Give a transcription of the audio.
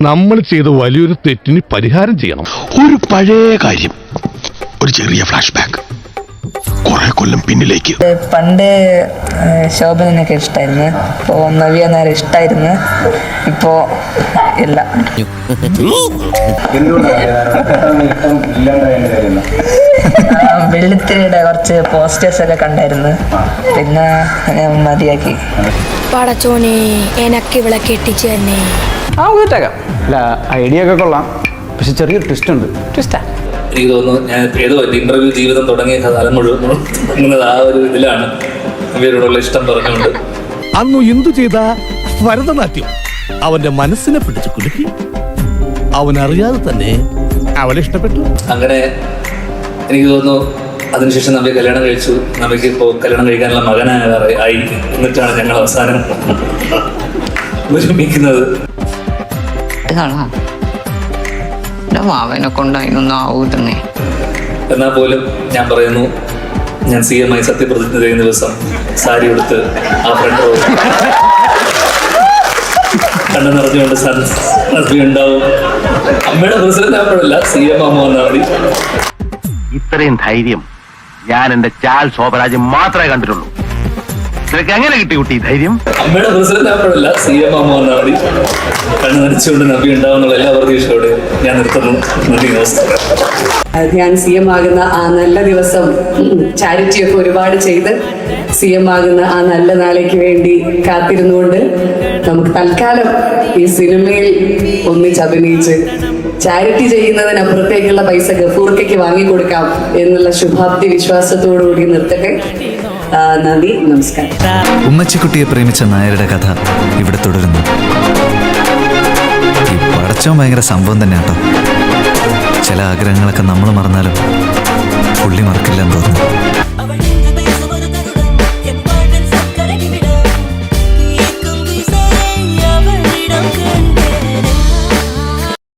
നമ്മൾ ചെയ്ത വലിയൊരു തെറ്റിന് പരിഹാരം ചെയ്യണം. ഒരു പഴയ കാര്യം, ഒരു ചെറിയ ഫ്ലാഷ് ബാക്ക്, കുറെ കൊല്ലം പിന്നിലേക്ക്. പണ്ട് ശോഭനൊക്കെ ഇഷ്ടമായിരുന്നു, ഇപ്പോൾ നവ്യ നേരെ ഇഷ്ടമായിരുന്നു, ഇപ്പോൾ ഇല്ല. വെള്ളിത്തിരിയുടെ കുറച്ച് പോസ്റ്റേഴ്സ് ഒക്കെ കണ്ടായിരുന്നു, പിന്നെ മതിയാക്കി. പടച്ചോനെ എനക്ക് ഇവിടെ കെട്ടിച്ചു തന്നെ. കേട്ടേക്കാം. അല്ല, ഐഡിയ ഒക്കെ കൊള്ളാം, പക്ഷെ ചെറിയൊരു ട്വിസ്റ്റ് ഉണ്ട്. ട്വിസ്റ്റാ എനിക്ക് തോന്നുന്നു. ഞാൻ ഏതോ ഇന്റർവ്യൂ ജീവിതം തുടങ്ങിയ കാലം മുഴുവൻ തുടങ്ങുന്നത് ആ ഒരു ഇതിലാണ്, ഇവരോടുള്ള ഇഷ്ടം പറഞ്ഞുകൊണ്ട്. അന്നു എന്തു ചെയ്ത ഭരതനാട്യം അവന്റെ മനസ്സിനെ പിടിച്ചു കുലുക്കി. അവൻ അറിയാതെ തന്നെ അവളെ ഇഷ്ടപ്പെട്ടു. അങ്ങനെ എനിക്ക് തോന്നുന്നു അതിനുശേഷം നമ്മെ കല്യാണം കഴിച്ചു. നമുക്ക് ഇപ്പോൾ കല്യാണം കഴിക്കാനുള്ള മകനായി എന്നിട്ടാണ് ഞങ്ങൾ അവസാനം ഒരുമിക്കുന്നത്. മാവനെ കൊണ്ടതിനൊന്നും ആവൂതന്നേ. എന്നാൽ പോലും ഞാൻ പറയുന്നു, ഞാൻ CM ആയി സത്യപ്രതിജ്ഞ ചെയ്യുന്ന ദിവസം സാരി എടുത്ത് ആ ഫ്രണ്ട് റോ കണ്ണു നിറഞ്ഞുകൊണ്ട് സദ്യ ഉണ്ടാവും. അമ്മയുടെ പ്രസിഡന്റ് ആവുമ്പോഴല്ല, CM ആകുമ്പോൾ വന്നാൽ മതി. ഇത്രയും ധൈര്യം ഞാൻ എന്റെ ചാൽ ശോഭരാജ് മാത്രമേ കണ്ടിട്ടുള്ളൂ. നിനക്ക് എങ്ങനെ കിട്ടി കുട്ടി ധൈര്യം? അമ്മയുടെ പ്രസിഡന്റ് ആവുമ്പോഴല്ല, CM ആകുമ്പോൾ വന്നാൽ മതി. കണ്ണു നനച്ചുകൊണ്ട് നബി ഉണ്ടാവുന്നുള്ള എല്ലാ പ്രതീക്ഷയോടെ ഞാൻ നിർത്തുന്നു. നന്ദി, നമസ്കാരം. ഞാൻ CM ആകുന്ന ആ നല്ല ദിവസം ചാരിറ്റിയൊക്കെ ഒരുപാട് ചെയ്ത് CM ആകുന്ന ആ നല്ല നാളേക്ക് വേണ്ടി കാത്തിരുന്നുകൊണ്ട് നമുക്ക് തൽക്കാലം ഈ സിനിമയിൽ ഒന്നിച്ചഭിനയിച്ച് ചാരിറ്റി ചെയ്യുന്നതിനപ്പുറത്തേക്കുള്ള പൈസ ഗഫൂർക്കയ്ക്ക് വാങ്ങിക്കൊടുക്കാം എന്നുള്ള ശുഭാപ്തി വിശ്വാസത്തോടുകൂടി നിർത്തട്ടെ. നന്ദി, നമസ്കാരം. ഉമ്മച്ചിക്കുട്ടിയെ പ്രേമിച്ച നായരുടെ കഥ ഇവിടെ തുടരുന്നു. ഈ പടച്ചോൻ ഭയങ്കര സംഭവം തന്നെ കേട്ടോ. ചില ആഗ്രഹങ്ങളൊക്കെ നമ്മൾ മറന്നാലും പുള്ളി മറക്കില്ലെന്ന് തോന്നുന്നു.